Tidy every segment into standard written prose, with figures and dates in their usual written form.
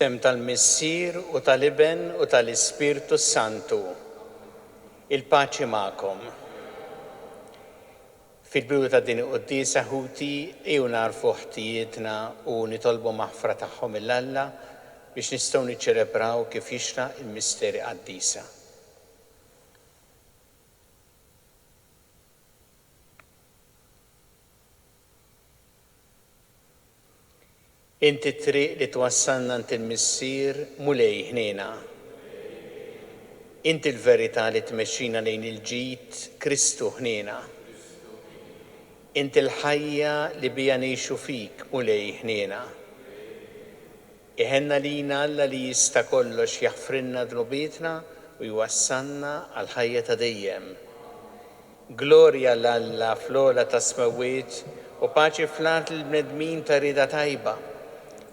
Sem tal-Missier u tal-Iben u tal-Ispirtu Santu. Il-paċi magħkom. Fil-bidu ta' din il-Qudiesa ħuti ejju narfu ħtijietna u nitolbu maħfra tagħhom mill-Alla biex nistgħu niċċelebraw kif jixraq il-misteri qaddisa. Inti triq li twassalna ant il-Missier mulej ħnejna. Inti l-verità li tmexxina lejn il-ġid Kristu ħnejna. Inti l-ħajja li bija ngħixu fik mulej ħnejna. Iħenna lina Alla li jista' kollox jaħfrilna dnubietna u jwassalna għal ħajja ta' dejjem. Glorja l-Alla fl-ola ta' smawiet u paċi fl-art l-bnedmin ta' rida tajba.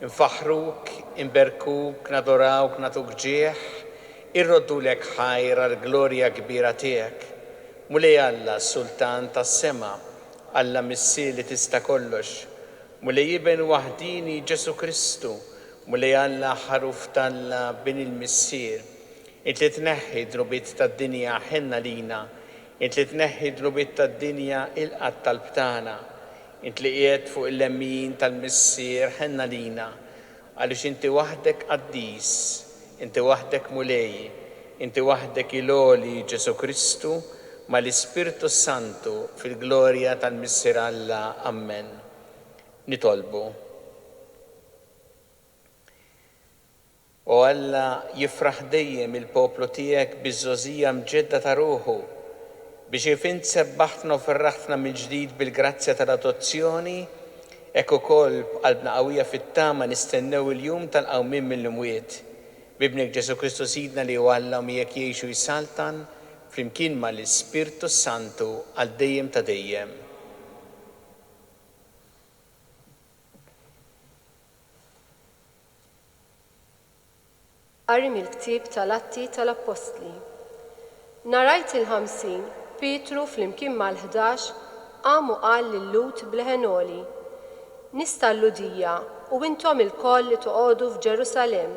Nfaħruk, inberkuk, nadorawk, natuk ġieħ, irroddulek ħajra l-glorja kbira tiegħek. Mulej Alla Sultan tas-sema, Alla Missier li tista' kollox, mulej Iben waħdini Ġesu Kristu, mulej Alla ħaruf talla bin il-Missier. Int li tneħħi drubiet tad-dinja ħenna lina, int li tneħħi drubiet tad-dinja il-qatt tal-btana. Int li qiegħed fuq il-lemmin tal-Missier ħenna lina, għaliex inti waħdek qaddis, inti waħdek mulej, inti waħdek il-għoli Ġesu Kristu mal-Ispirtu Santu fil-glorja tal-Missier Alla. Amen. Nitolbu. O Alla jifraħ dejjem il-poplu tiegħek biż-żożija mġedda ta' ruħu biex jifint sebbaħtna u ferraħtna mill-ġdid bil-grazzja tal-adozzjoni, hekk ukoll b'qalbna qawwija fit-tama nistennew il-jum tal-qawmien mill-imwiet. Bibnek Ġesu Kristu Sidna li Alla miegħek jgħixu jsaltan flimkien mal-Ispirtu Santu għal dejjem ta' dejjem. Qari mill-ktieb tal-Atti tal-Apostli. Narajt il-50 Pietru flimkien mal-11 qamu qal lil-Lut bl-Ħenoli: Nista' l-Ludija u intom il-koll li toqgħodu f'Ġerusalemm.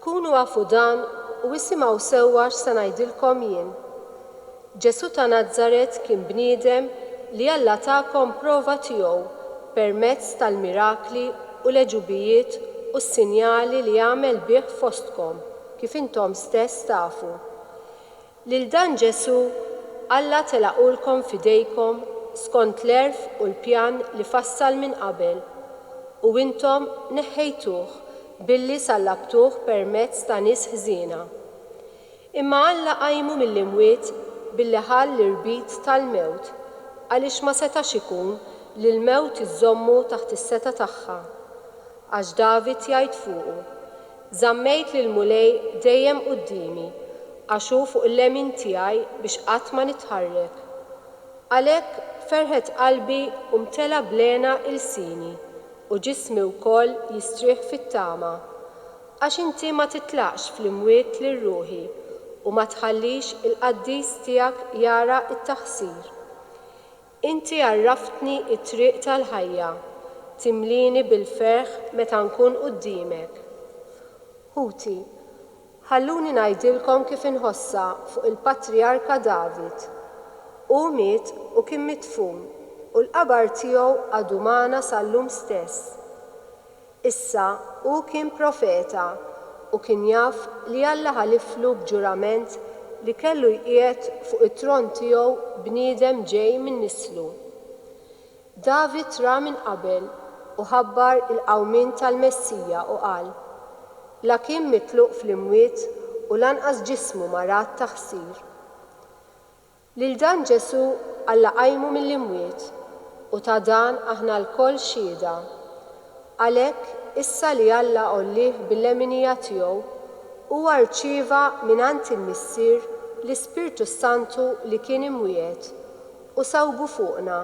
Kunu għafu dan u isimgħu sewwa x'se ngħidilkom jien. Ġesu ta' Nażaret kien bniedem li Alla tagħkom prova tiegħu permezz tal-mirakli u l-eġubijiet u s-sinjali li jagħmel bih fostkom, kif intom stess tafu. Lil dan Ġesu Alla telaqulkom fidejkom skont l-erf u l-pjan li fassal minn qabel u intom neħħejtuh billi sallabtuh permezz ta' nies ħżiena. Imma Alla qajmu mill-imwiet billi ħall l-irbit tal-mewt għaliex ma setax ikun li l-mewt iżommu taħt is-seta tagħha. Għax David jgħid fuqu: Żammejt lil mulej dejjem qudiemi għaxu fuq il-lemin tiegħi biex qatt ma nitħarrek. Għalhekk ferħet qalbi u mtela blena il-sini u ġismi wkoll jistrieħ fit-tama, għax inti ma titlaqx fl-imwiet lir-ruħi u ma tħallix il-qaddis tiegħek jara t-taħsir. Inti għarraftni t-triq tal-ħajja, timlini bil-ferħ meta nkun quddiemek. Ħuti, ħalluni ngħidilkom kif inħossa fuq il-Patriarka David. Hu miet u kien mitfun u l-qabar tiegħu għadu magħna sal-lum stess. Issa hu kien profeta u kien jaf li Alla ħaliflu b'ġurament li kellu jqiegħed fuq it-tron tiegħu bniedem ġej minn nislu. David ra minn qabel u ħabbar il-qawmien tal-Messija u qal: la kien mitluq fl-imwiet u lanqas ġismu marat ta' ħsir. Lil dan Ġesu Alla qajmu mill-imwiet u ta' dan aħna lkoll xhieda. Għalhekk issa li Alla qollih bil-leminija tiegħu huwa rċieva mingħand il-Missier l-Ispirtu Santu li kien imwiet u sawbu fuqna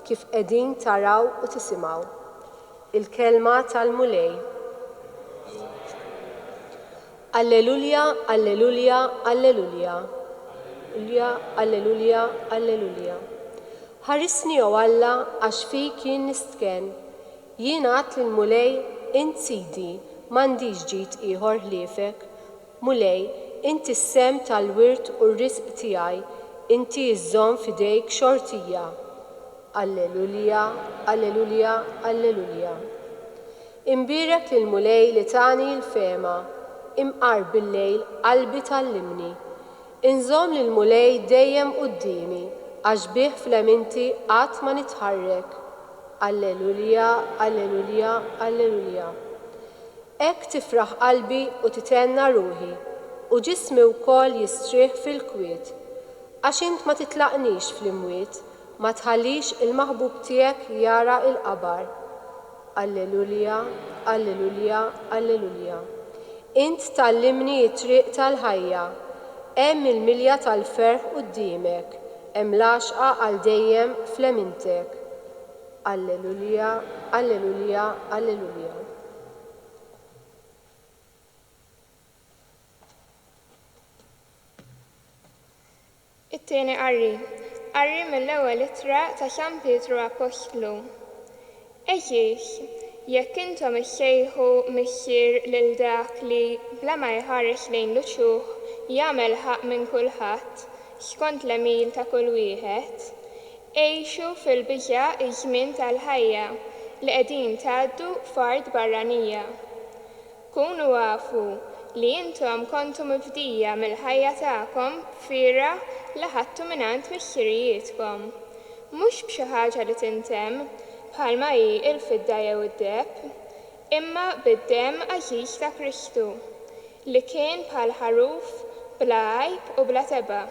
kif qegħdin taraw u tisimgħu. Il-kelma tal-mulej. Alleluja, alleluja, alleluja. Alleluja, alleluja, alleluja. Ħarisni jew Alla għax fik jien nistken. Jien għadt lill-mulej int Sidi m'għandix ġid ieħor ħliefek. Mulej, inti s-sem tal-wirt u r-risq tiegħi, inti żżomm f'idejk xortija. Alleluja, alleluja, alleluja. Imbirek lill-mulej li tani l-fema, imqar bil-lejl qalbi tal-limni. Inżomm lill-mulej dejjem qudiemi, għax bih fl-eminti qatt ma nitħarrek. Alleluja, alleluja, alleluja. Hekk tifraħ qalbi u titenna ruħi, u ġismi wkoll jistrieħ fil-kwiet. Għax int ma titlaqnix fl-imwiet, ma tħallix il-maħbub tiegħek jara il-qabar. Alleluja, alleluja, alleluja. Int tallimni t-triq tal-ħajja, hemm il-milja tal-ferħ quddiemek, hemm l-għaxqa għal dejjem fl-emintek. Alleluja, alleluja, alleluja. It-tieni qarri mill-ewwel ittra ta' San Pietru Apostlu. Eġiex, jekk intom issejħu missier lil dak li bla ma jħares lejn l-uċuħ jagħmel ħaq minn kulħadd skont l-emil ta' kull wieħed, għejxu fil-biġa iż-żmien tal-ħajja li qegħdin tgħaddu f'art barranija. Kunu għafu li intom kontu mifdija mill-ħajja tagħkom fira li ħadtu mingħand missirijietkom, mhux b'xi ħaġa li tintemm bħalma hi l-fidda jew id-deheb, imma bid-demm għażiż ta' Kristu li kien bħal ħaruf bla għajb u bla teba'.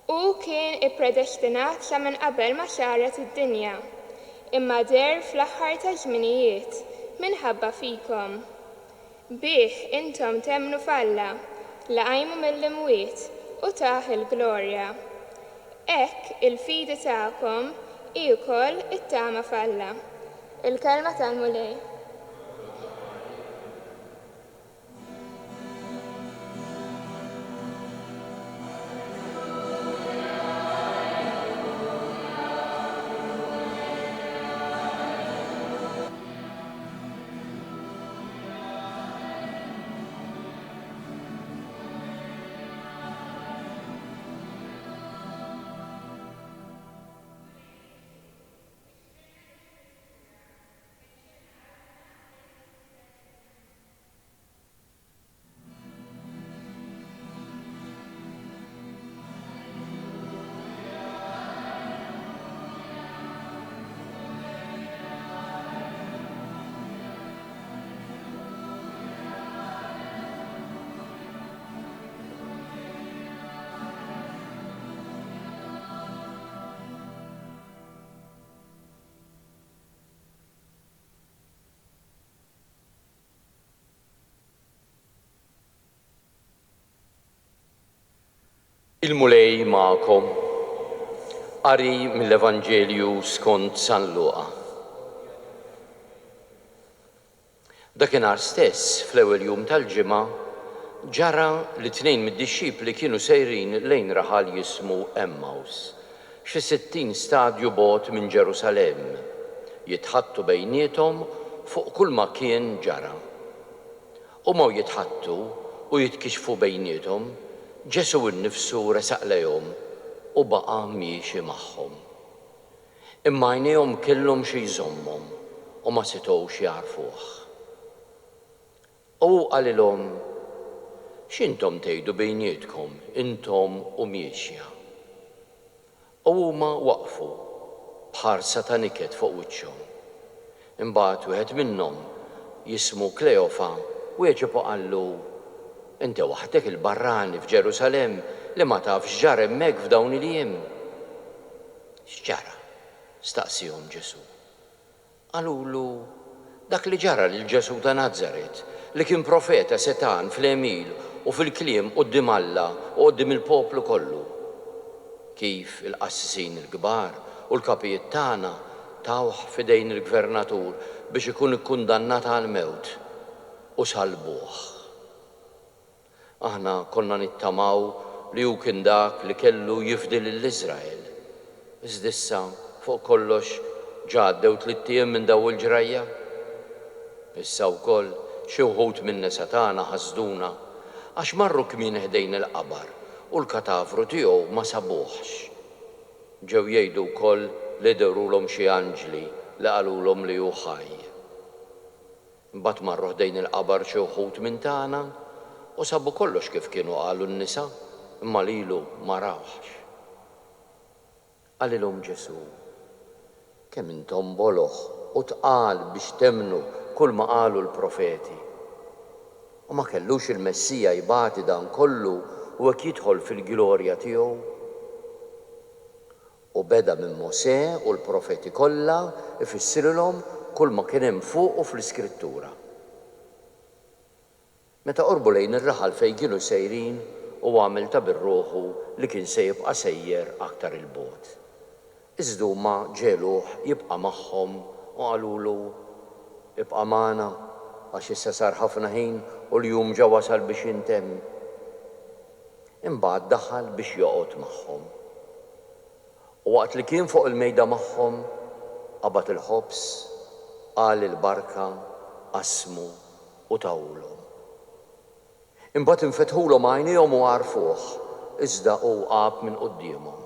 U kien ippredestinat sa minn qabel ma saret id-dinja, imma der fl-aħħar ta' żminijiet minħabba fikom. Bih intom temmnu f'Alla li qajmu mill-imwiet u tah il-glorja. Hekk il-fidi tagħkom hi wkoll it-tama f'Alla. Il-kelma tal-mulej. Il-mulej ma'kom, qari mill-Evanġelju skont San Luqa. Dakinhar stess, fl-ewwel jum tal-ġimgħa, ġara li tnejn mid-dixxipli kienu sejrin lejn raħal jismu Emmaus, xi 60 stadju bogħod minn Ġerusalemm, jitħattu bejniethom fuq kull ma kien ġara. Huma jitħattu u jitkixfu bejniethom, Ġesu nnifsu resaq lejhom u baqa' miexi magħhom. Imma għajnejhom kellhom xi jżommhom u ma setgħux jarfuh. U għalilhom x'intom tgħidu bejnietkom intom u miexja. U huma waqfu bħarsa ta' niket fuq wiċċhom. Imbagħad wieħed minnhom jismu Kleofa wieġeb u qallu: Inti waħdek il-barrani f'Ġerusalemm li ma tafx ġara hemmhekk f'dawn il-jiem. X'ġara? Staqsihom Ġesu. Qalulu dak li ġara lil Ġesu ta' Nażaret li kien profeta setan fl-Emil u fil-kliem quddiem Alla u quddiem il-poplu kollu. Kif il-qassisin il-kbar u l-kapijiet tagħna tawh f'idejn il-gvernatur biex ikun ikkundannat għal-mewt u salbuh. Aħna konna nittamaw li hu kien dak li kellu jifdi lill-Iżrael. Iżda issa fuq kollox ġaddew 3 ijiem minn daw il-ġrajja. Issa wkoll xi wħud minn nisa tagħna ħasduna għax marru kmien ħdejn il-qabar u l-katavru tiegħu ma sabuhx. Ġew jgħidu wkoll li derulhom xi anġli li qalulhom li hu ħaj. Imbagħad marru ħdejn il-qabar xi wħud minn tagħna u sabu kollox kif kienu qalu n-nisa imma lilu ma rawx. Qalilhom Ġesu: kemm intom boloħ u tqal biex temnu kull ma qalu l-profeti. U ma kellux il-Messija jibati dan kollu u hekk jidħol fil-glorja tiegħu. U beda minn Mosè u l-profeti kollha ifissirulhom kull ma kien hemm fuq u fl-Iskrittura. Meta qorbu lejn ir-raħal fejn kienu sejrin u għamel ta' bir-ruħu li kien se jibqa' sejjer aktar il-bogħod. Iżda huma ġeluh jibqa' magħhom u qalulu: ibqa' magħna għax issa sar ħafna ħin u l-jum ġa wasal biex intemm. Imbagħad daħal biex joqgħod magħhom. U waqt li kien fuq il-mejda magħhom qabad il-ħobs, qal il-barka, qasmu u tawlhom. Imbagħad infetħulhom għajnejhom u għarfuh, iżda hu qab minn qudiemhom.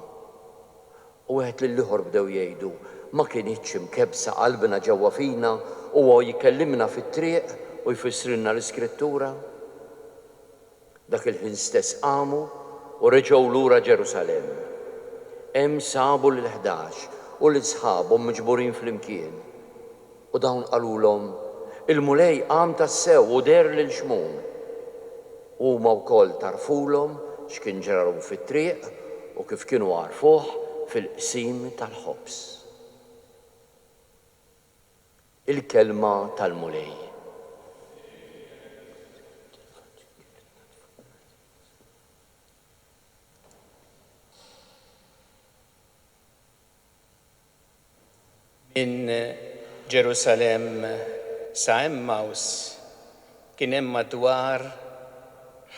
U wieħed lill-ieħor bdew jgħidu: ma kienitx imkebsa qalbna ġewwa fina u huwa jkellimna fit-triq u jfissrilna l-Iskrittura. Dak il-ħin stess qamu u reġgħu lura Ġerusalemm. Hemm sabu l-11 u l-isħabhom miġburin flimkien. U dawn qalulhom: il-mulej qam tassew u der lil xmum. Huma wkoll tarfulhom x'kien ġrarhom fit-triq u kif kienu għarfuh fil-qsim tal-ħobs. Il-kelma tal-mulej. Minn Ġerusalemm sa Emmaus kien hemm madwar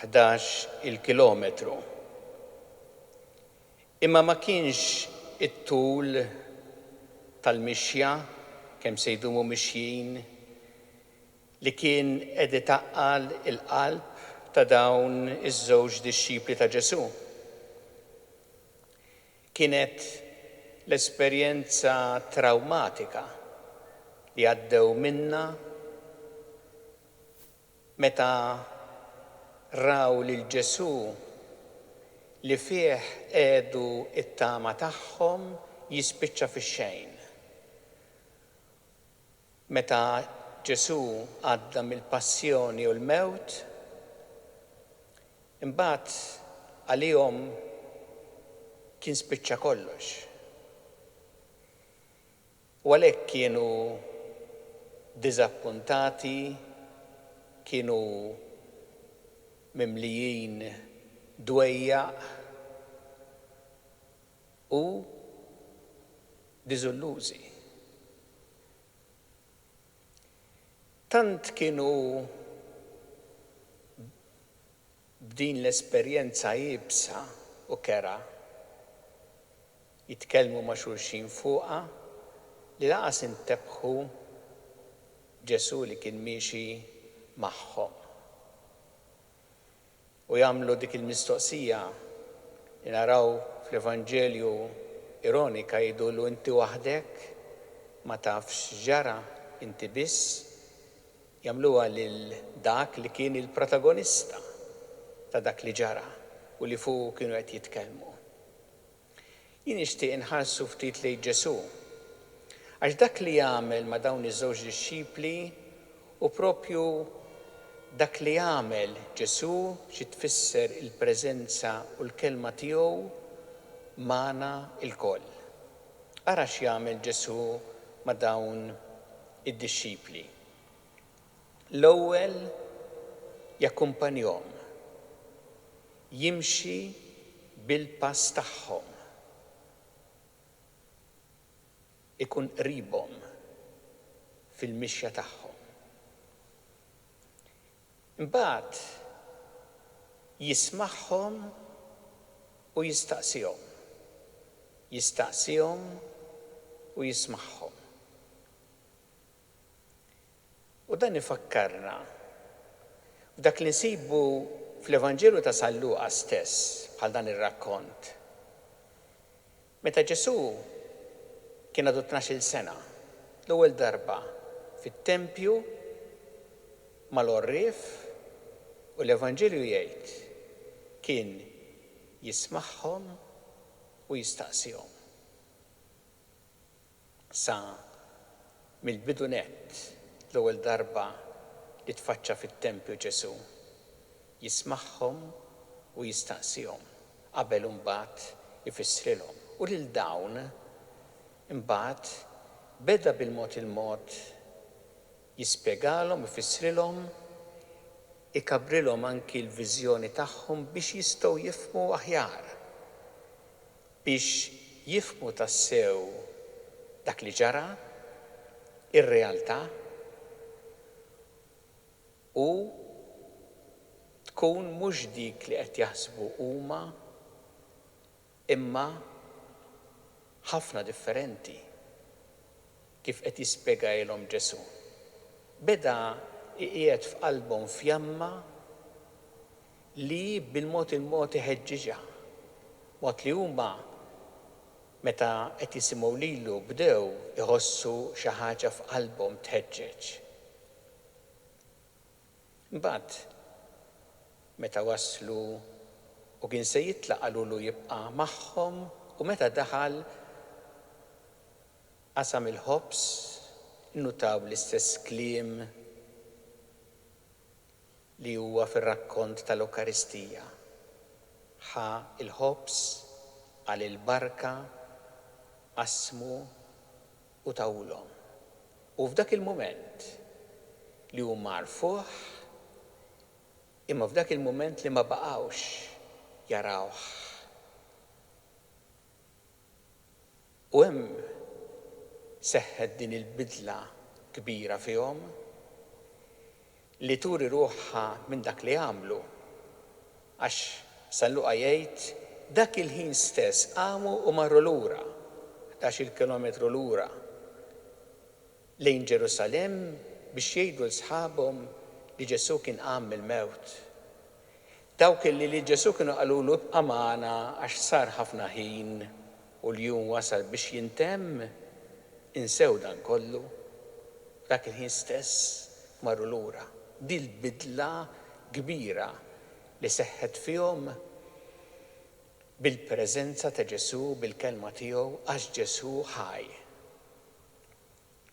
11 kilometru. Imma ma kienx it-tul tal-mixja kemm se jdumu mixjin li kien qed itaqqal il-qalb ta' dawn iż-żewġ dixxipli ta' Ġesu. Kienet l-esperjenza trawmatika li għaddew minnha meta raw lil Ġesu li fih qiegħdu it-tama tagħhom jispiċċa fix-xejn. Meta Ġesu għadda mill-passjoni u l-mewt, imbagħad għalihom kien spiċċa kollox. U għalhekk kienu diżappuntati, kienu mimlijin dwejjaq u diżillużi. Tant kienu b'din l-esperjenza jibsa u kera jitkellmu ma' xulxin fuqha li laqas intebħu Ġesu li kien miexi magħhom. U jagħmlu dik il-mistoqsija li naraw fl-Evanġelju ironika jgħidulu: inti waħdek ma tafx ġara, inti biss. jagħmluha lil dak li kien il-protagonista ta' dak li ġara u li fuq kienu qed jitkellmu. Jien nixtieq inħarsu ftit lejn Ġesu għax dak li jagħmel ma' dawn iż-żewġ disċipli u propju dak li jagħmel Ġesu xi tfisser il-preżenza u l-kelma tiegħu magħna lkoll. Ara x'jagħmel Ġesu ma' dawn id-disċipli. L-ewwel jakkumpanjahom, jimxi bil-pass tagħhom, ikun qribhom fil-mixja tagħhom. Imbagħad jismagħhom u jistaqsihom. Jistaqsihom u jismagħhom. U dan ifakkarna f'dak li nsibu fl-Evanġelu ta' San Luqa stess bħal dan ir-rakkont. Meta Ġesu kien għadu 12 sena, l-ewwel darba fit-tempju mal-orrif u l-Evanġelju jgħid kien jismagħhom u jistaqsihom. Sa mill-bidu nett l-ewwel darba li tfaċċa fit-tempju Ġesu jismagħhom u jistaqsihom qabel imbagħad ifissrilhom. U lil dawn imbagħad beda bil-mod il-mod jispjegalhom, ifissrilhom, ikabrilhom anki l-viżjoni tagħhom biex jistgħu jifhmu aħjar, biex jifhmu tassew dak li ġara, ir-realtà, u tkun mhux dik li qed jaħsbu huma imma ħafna differenti kif qed jispjegahom Ġesu. Beda qiegħed f'qalbhom fjamma li bil-mod il-mod iħeġġiġha, mod li huma meta qed jisimgħu lilu bdew iħossu xi ħaġa f'qalbhom tħeġġeġ. Imbagħad meta waslu u kien se jitlaq qalulu jibqa' magħhom u meta daħal qasam il-ħobs nnutaw l-istess kliem li huwa fir-rakkont tal-Eukaristija. Ħa il-ħobs għal il-barka qasmu u tawlhom. U f'dak il-mument li huma għarfuh, imma f'dak il-mument li ma baqgħux jarawh. U hemm seħħet din il-bidla kbira fihom li turi ruħha minn dak li għamlu. Għax San Luqa jgħid dak il-ħin stess qamu u marru lura 11 kilometru lura lejn Ġerusalemm biex jgħidu l-sħabhom li Ġesu kien qam mill-mewt. Dawk li Ġesu kienu qalulu ibqa' magħna għax sar ħafna ħin u l-jum wasal biex jintemm, insew dan kollu. Dak il-ħin stess marru lura. Di l-bidla kbira li seħħet fihom bil-preżenza ta' Ġesu, bil-kelma tiegħu għax Ġesu ħaj.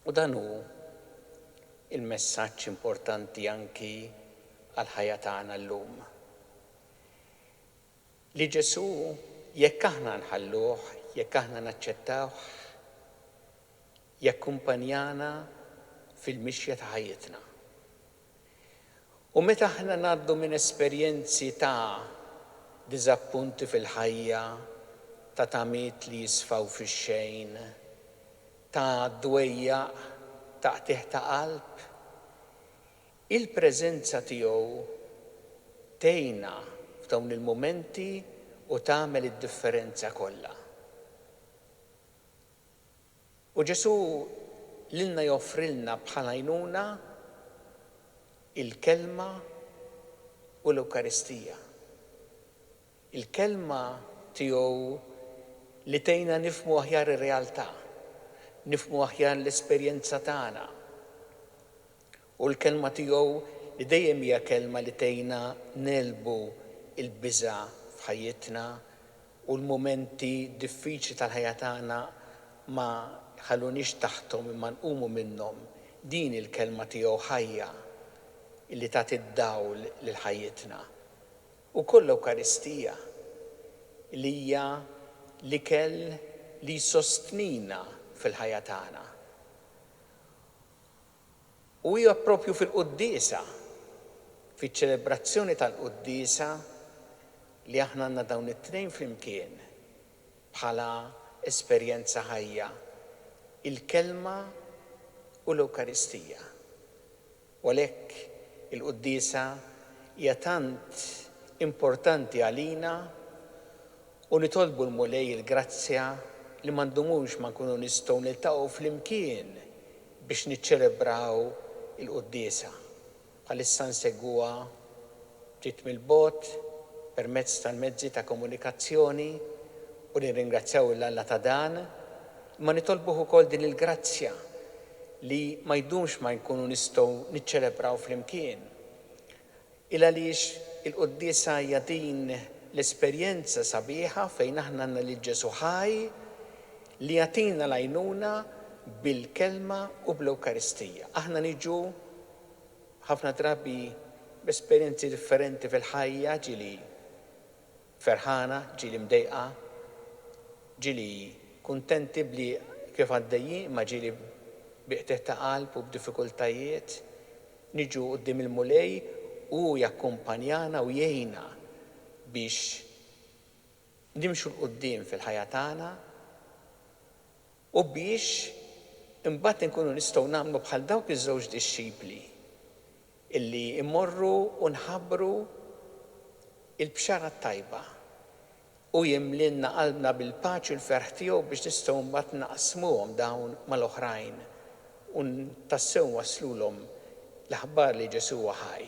U dan hu il-messaġġ importanti anki għal-ħajja tagħna llum. Li Ġesu jekk aħna nħalluh, jekk aħna naċċettawh, jakkumpanjana fil-mixja ta' ħajjitna. U meta aħna ngħaddu minn esperjenzi ta' diżappunti fil-ħajja, ta' tamiet li jisfaw fix-xejn, ta' dwejjaq ta' qtieħ ta' qalb, il-preżenza tiegħu tgħinna f'dawn il-momenti u tagħmel id-differenza kollha. U Ġesu lilna joffrilna bħala għajnuna il-kelma u l-Ewkaristija. Il-kelma tiegħu li tgħinna nifhmu aħjar ir-realtà, nifhmu aħjar l-esperjenza tagħna. U l-kelma tiegħu li dejjem hija kelma li tgħinna nelbu il-biża f'ħajjitna u l-momenti diffiċli tal-ħajja tagħna ma ħallunix taħtom imma nqumu minnhom. Din il-kelma tiegħu ħajja illi tagħti d-dawl lil ħajjitna. U koll l-Ewkaristija li hija l-ikel li sostnina fil-ħajja tagħna. U hija proprju fil-Qudiesa, fiċ-ċelebrazzjoni tal-Qudiesa li aħna għandna dawn it-tnejn flimkien bħala esperjenza ħajja, il-kelma u l-Ewkaristija. U għalhekk il-Qudiesa hija tant importanti għalina u nitolbu l-mulej il-grazzja li m'għandhomux ma nkunu nistgħu niltaqgħu flimkien biex niċċelebraw il-Qudiesa. Bħalissa nsegwuha ġiet mill-bogħod permezz tal-mezzi ta' komunikazzjoni u nirringrazzjaw l-Alla ta' dan, ma nitolbuh ukoll din il-grazzja li ma jdumx ma nkunu nistgħu niċċelebraw flimkien. Il għaliex il-Qudiesa hija din l-esperjenza sabiħa fejn aħna għandna lil Ġesu ħaj li jagħtina l-għajnuna bil-kelma u bl-Ewkaristija. Aħna niġu ħafna drabi b'esperjenzi differenti fil-ħajja, ġili ferħana, ġili mdejqa, ġili kuntenti bli kif għaddejjin, ma ġili biqteħ ta' qalb u b'diffikultajiet, niġu qudiem il-mulej u jakkumpanjana u jgħinna biex nimxu l-qudiem fil-ħajja tagħna u biex imbagħad inkunu nistgħu nagħmlu bħal dawk iż-żewġ dixxipli illi immorru u nħabbru il-bxara tajba u jimlinna qalbna bil-paċi u l-ferħ tiegħu biex nistgħu mbagħad naqsmuhom dawn mal-oħrajn u tassew waslulhom l-aħbar li Ġesu huwa ħaj.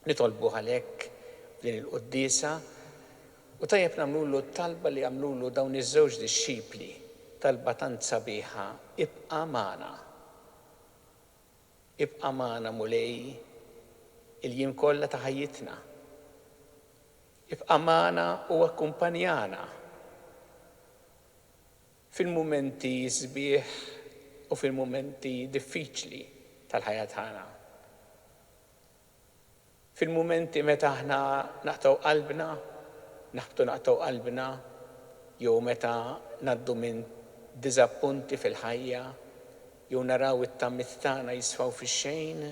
Nitolbu għalhekk din il-Qudiesa u tajjeb nagħmlulu t-talba li għamlulu dawn iż-żewġ dixxipli, talba tant sabiħa, ibqa' magħna. Ibqa' magħna mulej il-jiem kollha ta' ħajjitna. Ibqa' magħna u akkumpanjana fil-mumenti sbieħ u fil-mumenti diffiċli tal-ħajja tagħna. Fil-mumenti meta aħna naqtaw qalbna, naqtaw qalbna, jew meta ngħaddu minn diżappunti fil-ħajja, jew naraw it-tammit tagħna jisfaw fix-xejn,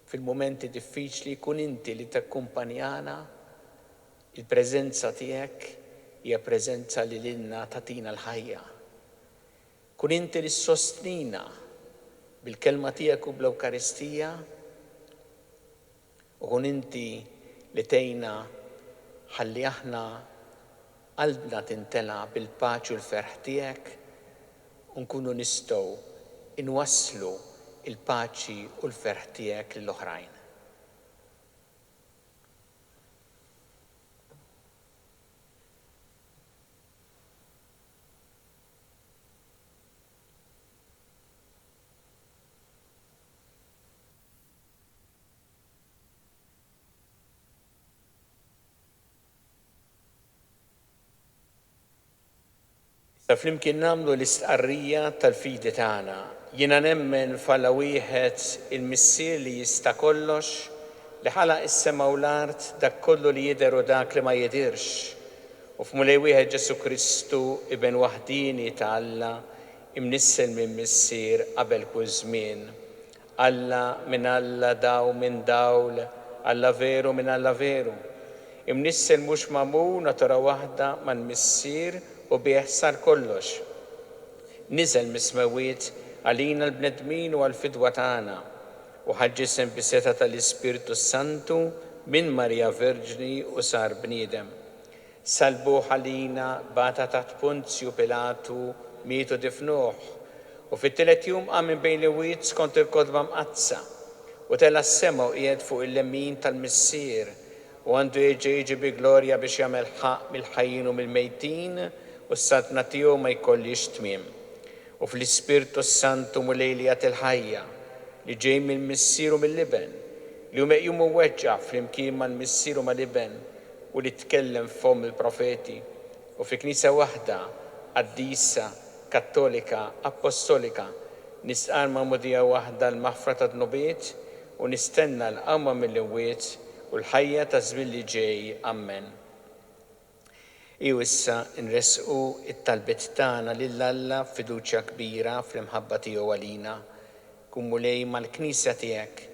fil-mumenti diffiċli kun inti li takkumpanjana, il-preżenza tiegħek hija preżenza li lilna tagħtina l-ħajja. Kun inti li sostnina bil-kelma tiegħek u bl-Ewkaristija u kun inti li tgħinna ħalli aħna qalbna tintela bil-paċi u l-ferħ tiegħek u nkunu nistgħu inwasslu il-paċi u l-ferħ tiegħek lill-oħrajn. Ta' flimkien nagħmlu l-istqarrija tal-fidi tagħna. Jiena nemmen f'Alla wieħed il-Missier li jista' kollox li ħalaq is-sema u l-art dak kollu li jidher u dak li ma jidirx. U f'mulej wieħed Ġesu Kristu ibn waħdini ta' Alla imnissel minn Missier qabel kull żmien. Alla minn Alla daw minn dawl, Alla veru minn Alla veru. Imnissel mhux magħmul natura waħda mal-Missier u bih sar kollox. Niżel mis-smawiet għalina l-bnedmin u għal-fidwa tagħna u ħaġġisem bis-seta tal-Ispiritu Santu minn Marja Verġni u sar bniedem. Salbuh għalina bata taħt Ponzju Pilatu mietu difnuh u fit-tielet jum qam minn bejn l-wiet skont il-kodba mqazza u tela s-sema u qiegħed fuq il-lemin tal-Missier u għandu jiġi bi glorja biex jagħmel ħaq mill-ħajjin u mill-mejtin u s-satna tiegħu ma jkollix tmiem. U fl-Ispiritu Santu mulej li jagħti l-ħajja li ġej mill-missieru mill-liben, li hu meqjum u weġġa' flimkien mal-missieru mal-liben u li tkellem f'hom il-profeti u fi Knisja waħda qaddisa Kattolika Apostolika nistqar ma'mudija waħda l-maħfra ta' dnubiet u nistenna l-qawma mill-imwiet u l-ħajja ta' żmien li ġej. Amen. Iju issa nresqu it-talbiet tagħna lil Alla f'fiduċja kbira fl-imħabba tiegħu għalina. Kun mulej mal-Knisja tiegħek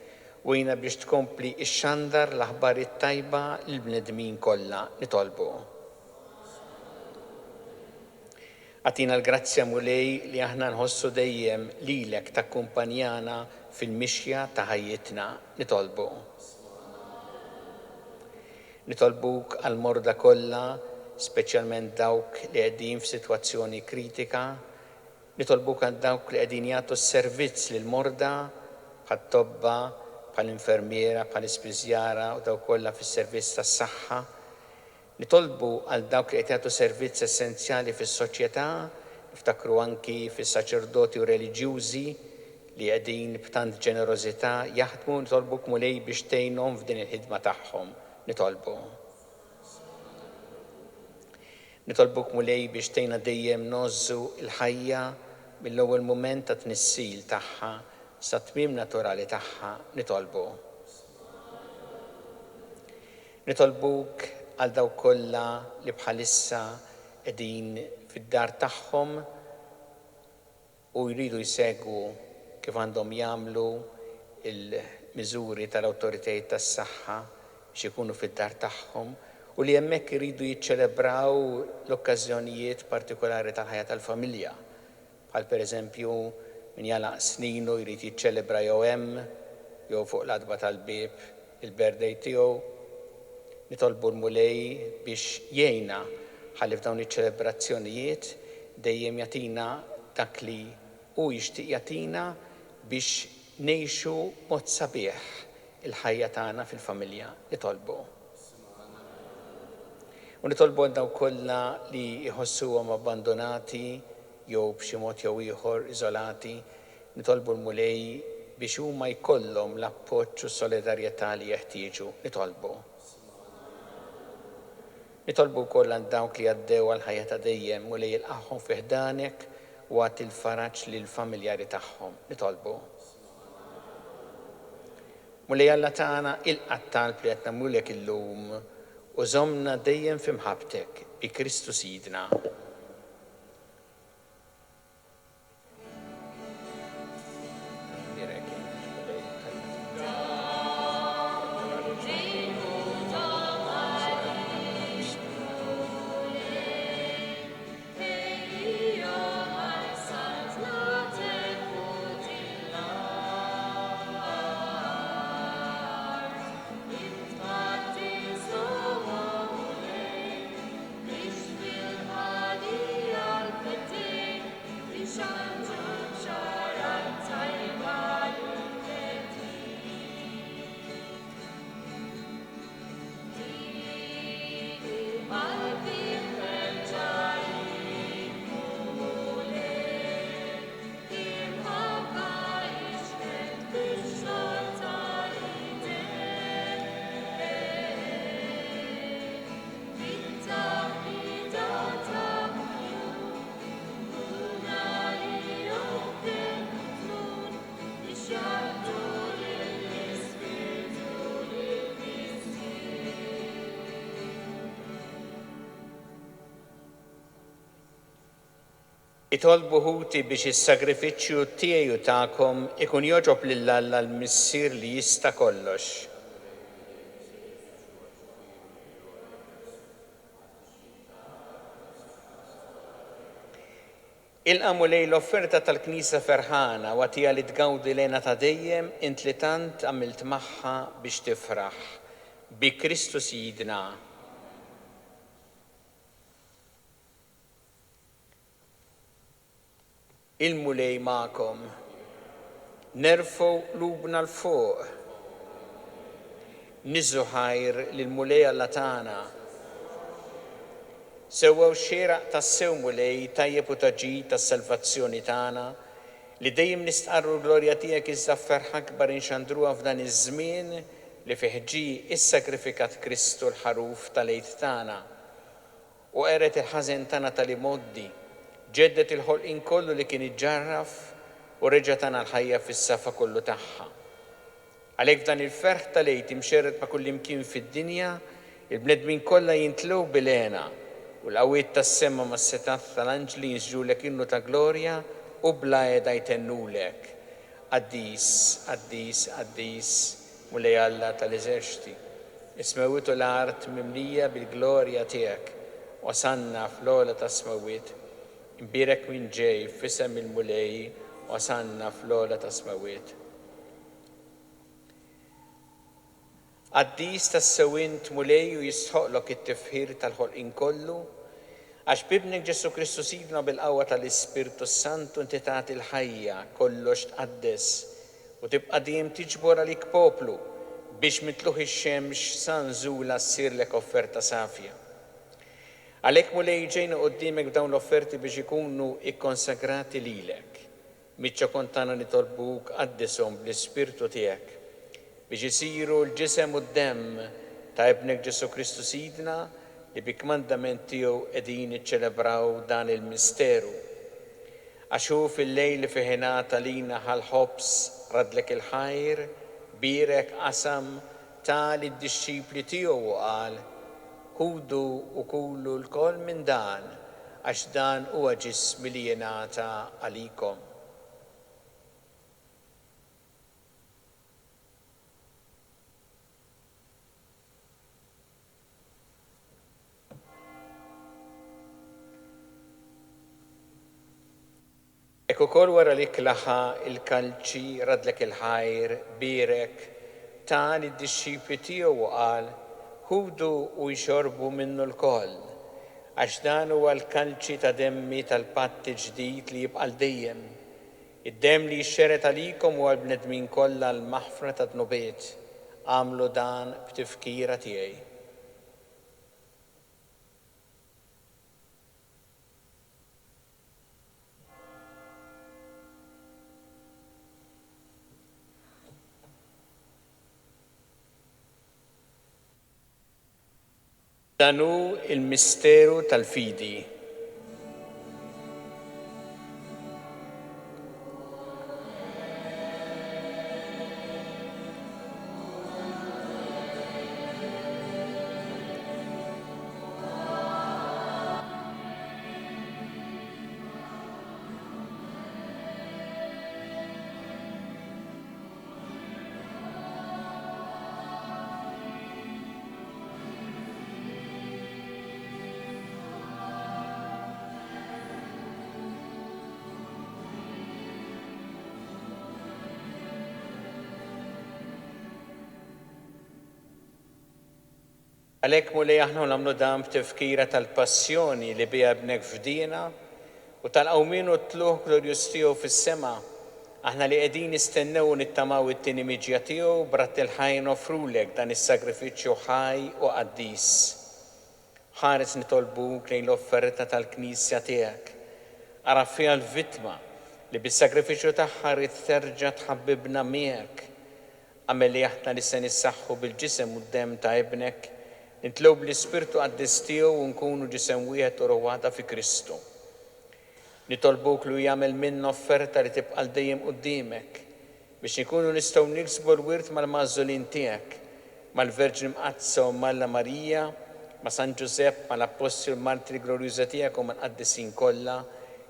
u jiena biex tkompli ix-xandar l-aħbar it-tajba lill-bnedmin kollha nitolbu. Għatina l-grazzja mulej li aħna nħossu dejjem lilek takkumpanjana fil-mixja ta' ħajjitna nitolbu. Nitolbuk għal-morda kollha, speċjalment dawk li qegħdin f'sitwazzjoni kritika, nitolbuk għal dawk li qegħdin jagħtu s-servizz lil morda bħat-tobba, bħall-infermiera, bħall-ispiżjara u dawk kollha fis-servizz tas-saħħa. Nitolbu għal dawk li qed jagħtu servizz essenzjali fis-soċjetà, niftakru anki fis-saċerdoti u reliġjużi li qegħdin b'tant ġenerożità jaħdmu, nitolbuk mulej biex tgħinhom f'din il-ħidma tagħhom. Nitolbu. Nitolbuk mulej biex tgħinna dejjem nożżu l-ħajja mill-ewwel mument ta' tnissil tagħha sa tmiem naturali tagħha nitolbu. Nitolbuk għal dawk kollha li bħalissa qegħdin fid-dar tagħhom u jridu jsegwu kif għandhom jagħmlu il-miżuri tal-awtoritajiet tas-saħħa biex ikunu fid-dar tagħhom u li hemmhekk iridu jiċċelebraw l-okkażjonijiet partikolari tal-ħajja tal-familja. Bħal pereżempju min jalaq sninu jrid jiċċelebra jew hemm jew fuq l-adba tal-bieb il-birthday tiegħu. Nitolbu l-mulej biex jgħinna ħalli f'dawn iċ-ċelebrazzjonijiet dejjem jagħtina dak li hu jixtieq jagħtina biex ngħixu mod sabiħ il-ħajja tagħna fil-familja. Nitolbu. U nitolbu għal dawk kollha li jħossuhom abbandonati jew b'xi mod jew ieħor iżolati, nitolbu l-mulej biex huma jkollhom l-appoġġ u s-solidarjetà li jeħtieġu. Nitolbu. Nitolbu wkoll għal dawk li għaddew għal ħajja ta' dejjem u li jilqahom fi ħdanek u għat il-faraġġ lil familjari tagħhom. Nitolbu. Mulej Alla tagħna ilqa' talb li qed nagħmlulek illum u żommna dejjem f'imħabbtek bi Kristu Sidna. Itolbu ħuti biex is-sagrifiċċju tiegħi u tagħkom ikun joġob lil Alla l-missier li jista' kollox. Ilqamu lej l-offerta tal-Knisja ferħana u għatija li tgawdi lejna ta' dejjem int li tant għamilt magħha biex tifraħ bi Kristu Sidna. Il-mulej ma'kom, nerfu lubna l-fuq, niżu ħajr lill-mulej Alla tagħna. Sewwew xieraq tas-sew mulej tajjeb u taġid tas-salvazzjoni tagħna li dejjem nistqarru l-glorja tiegħek iżda f'ferħ akbar inxandruha f'dan iż-żmien li fih ġie issagrifikat Kristu l-ħaruf tal-għid tagħna u qeret il-ħażen tagħna tal-imoddi, ġeddet il-ħolqien kollu li kien iġġarraf u reġa' tagħna l-ħajja fis-safa kollu tagħha. Għalhekk f'dan il-ferħ tal-għid imxerred ma' kull imkien fid-dinja, il-bnedmin kollha jintlew bil-għena u l-qawwiet tas-sema mas-setat tal-anġli jinsġulek innu ta' glorja u bla għeda jtennulek. Qaddis, qaddis, qaddis, mulej Alla tal-eżerċiti, ismewwitu l-art mimlija bil-glorja tiegħek, wasanna fl-ola ta' smewwiet, imbirek min ġej f'isem il-mulej, wasanna fl-ola ta' smewwiet. Qaddis tas-sewint mulej u jistħoqlok it-tifħir tal-ħolqien kollu, għax bibnek Ġesu Kristu sidna bil-qawwa tal-Ispirtu Santu inti tagħti l-ħajja kollox tqaddes u tibqa' dejjem tiġbor għalik poplu biex mitluħ ix-xemx sa nżula ssirlek offerta safja. Għalhekk mulej ġejna quddiemek b'dawn l-offerti biex ikunu ikkonsagrati lilek. Miċċa kontana nitolbuk qaddishom bl-Ispirtu tiegħek biex isiru l-ġisem u d-demm ta' ibnek Ġesu Kristu sidna li bi kmandament tiegħu qegħdin iċċelebraw dan il-misteru. Għax hu fil-lejl li fih ingħata lina ħal-ħobs radlek il-ħajr, birek qasam tali d-dixxipli tiegħu u qal: ħudu u kulu l-kol minn dan, għax dan huwa ġismi li jingħata għalikom. Ekku kol wara li klaħa il-kalċi radlek il-ħajr, birek, tali d-dixxipli tiegħu u qal: ħudu u jxorbu minnu l-koll, għax dan huwa l-kalċi ta' demmi tal-patt ġdid li jibqa' dejjem. Id-demm li jxxeret għalikom u għall-bnedmin kollha l-maħfra ta' dnubiet. Għamlu dan b'tifkira tiegħi. Danu il-misteru tal-fidi. Għalhekk mulej aħna nagħmlu dan b'tifkira tal-passjoni li biha bnek fdina u tal-qawmin u t-tluħ glorjuż tiegħu fis-sema, aħna li qegħdin nistennew u nittamaw it-tieni miġja tiegħu b'ratt il-ħajn offrulek dan is-sagrifiċċju ħaj u qaddis. Ħares nitolbuk lejn l-offerta tal-Knisja tiegħek. Ara fiha l-vittma li bis-sagrifiċċju tagħha rid terġa' tħabbibna miegħek. Għamel li aħna li se nissaħħu bil-ġisem u d-demm ta' ibnek, nitlew bl-Ispirtu qaddis tiegħu u nkunu ġisem wieħed u ruħ waħda fi Kristu. Nitolbuk li jagħmel minna offerta li tibqa' dejjem quddiemek biex nkunu nistgħu niksbu l-wirt mal-mażulin tiegħek, mal-Verġin Mqazza u Malla Marija, ma' San Ġusepp, mal-Apostoli Martiri Glorjuża tiegħek u mal-qaddisin kollha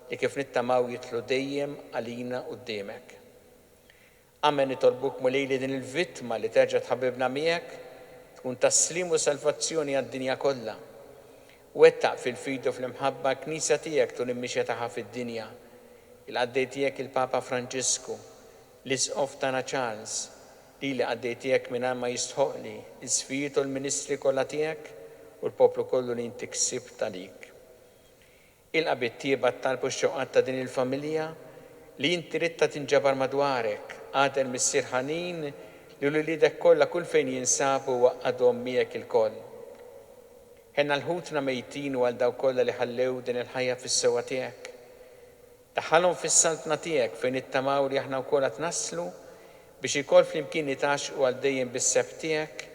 li kif nittamaw jitlu dejjem għalina quddiemek. Amen. Nitolbuk mulej li din il-vittma li terġa' tħabbibna miegħek tkun taslim u salvazzjoni għad-dinja kollha. Wettaq fil-fidu fl-imħabba Knisja tiegħek tul immixja tagħha fid-dinja. Il-qaddej tiegħek il-Papa Franġisku, l-Isqof tagħna Charles, li qaddej tiegħek mingħajr ma jistħoqli, isfijiet u l-ministri kollha tiegħek u l-poplu kollu li inti ksibt għalik. Il-qabit tiegħek talbu x-xewqat ta' din il-familja li inti ridta tinġabar madwarek, għadel missier ħanin li l-lidek kollha kull fejn jinsabu waqadhom miegħek il-koll. Ħenna l-ħutna mejtin u għal daw kollha li ħallew din il-ħajja fis-sewwa tiegħek. Daħħalhom fis-saltna tiegħek fejn ittamaw li aħna wkoll qed naslu biex ikoll flimkien nitaxqu għal dejjem bis-seb tiegħek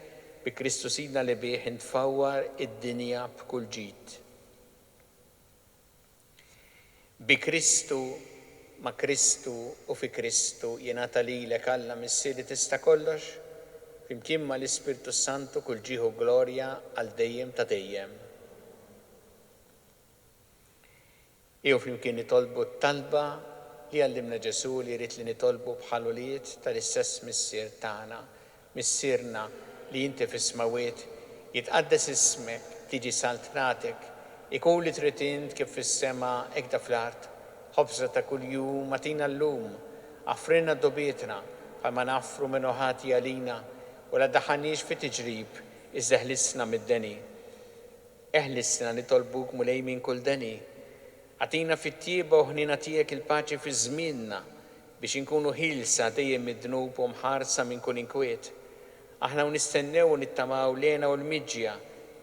bi Kristu Sidna li bih intfawwar id-dinja b'kull ġid. Bi Kristu, ma' Kristu u fi Kristu jingħata lilek Alla Missir li tista' kollox, flimkien ma' l-Ispirtu Santu kull ġieħu glorja għal dejjem ta' dejjem. Jew flimkien nitolbu t-talba li għallimna Ġesu li jrid li nitolbu bħaluliet tal-istess Missier tagħna, Missierna li inti fis-smawiet jitqaddes ismek, tiġi saltratek, ikun li trid int kif fis-sema hekk da fl-art, ħobża ta' kuljum atina llum, affrinna dobietna bħalma naffru minn ħati għalina u la daħħalniex fi tiġrib iżda ħlisna mid-deni. Eħlisna nitolbuk mulej minn kull deni. Għatina fit-tieba u ħnina tiegħek il-paċi fi żmienna biex inkunu ħilsa dejjem mid-dnub u mħarsa minn kull inkwiet. Aħna nistennew u nittamaw lena u l-miġja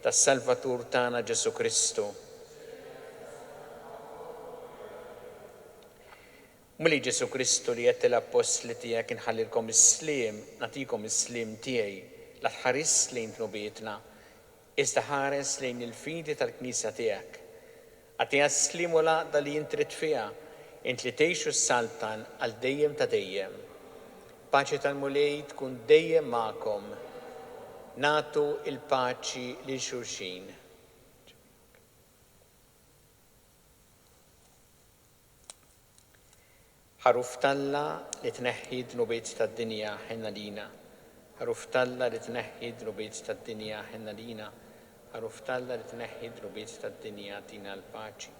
tas-Salvatur tagħna Ġesu Kristu. Muli Ġesu Kristu li qed l-apostli tiegħek inħallilkom is-sliem, nagħtikom is-sliem tiegħi la tħares lejn tnubietna, iżda ħares lejn il-fidi tal-Knisja tiegħek. Għatija s-slim u laqda li jintrit fija, int li tgħixu s-saltan għal dejjem ta' dejjem. Paċi tal-mulej tkun dejjem magħkom. Natu il-paċi lil xulxin. Ħaruf Talla li tneħħi dnubiet tad-dinja ħenna lina. Ħaruf Talla li tneħħi dnubiet tad-dinja ħenna lina. Ħaruf Talla li tneħħi dnubiet tad-dinja tina l-paċi.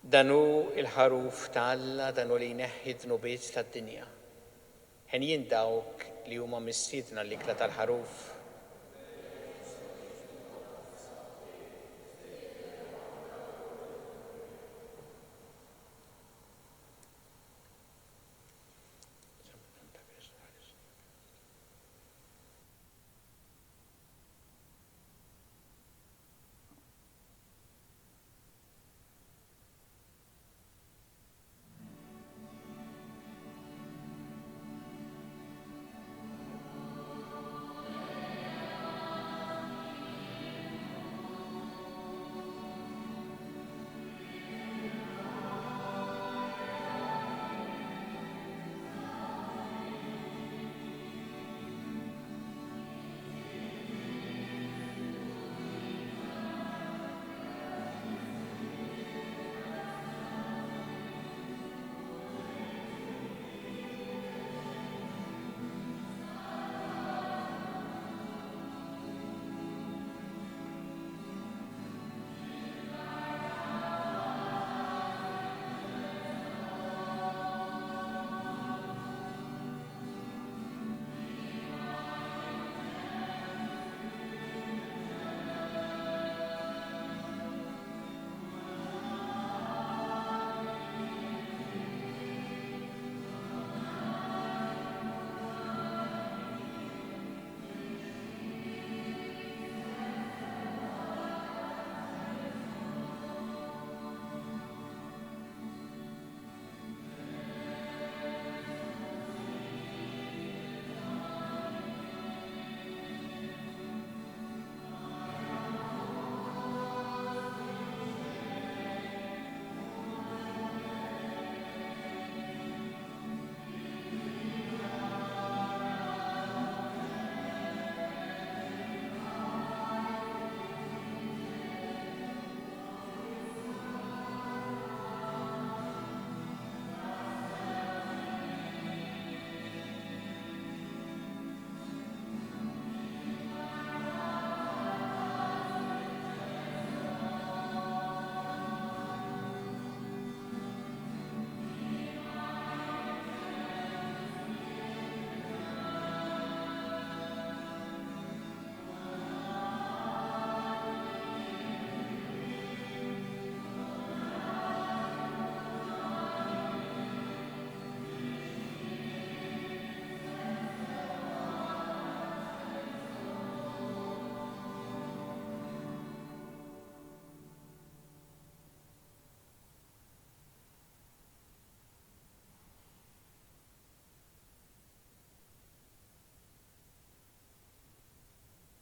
Danu il-ħaruf ta' Alla danu li jneħħi dnubiet tad-dinja. Ħen jien dawk li huma mistiedna l-ikla tal-ħaruf.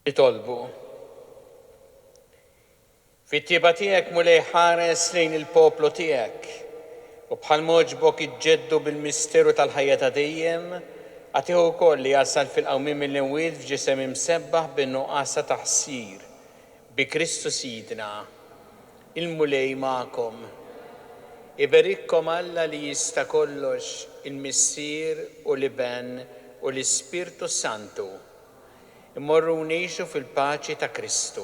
Nitolbu. Fit-tieba tiegħek mulej ħares lejn il-poplu tiegħek u bħal moġbok iġġeddu bil-misteru tal-ħajja ta' dejjem, għatiħu wkoll li jasal fil-qawmim mill-imwiet f'ġisem imsebbaħ bin-nuqqas ta' taħsir bi Kristu Sidna, il-mulej magħkom. Iberikkom Alla li jista' kollox, il-Missier u l-Iben u l-Ispirtu Santu. Immorru ngħixu fil-paċi ta' Kristu.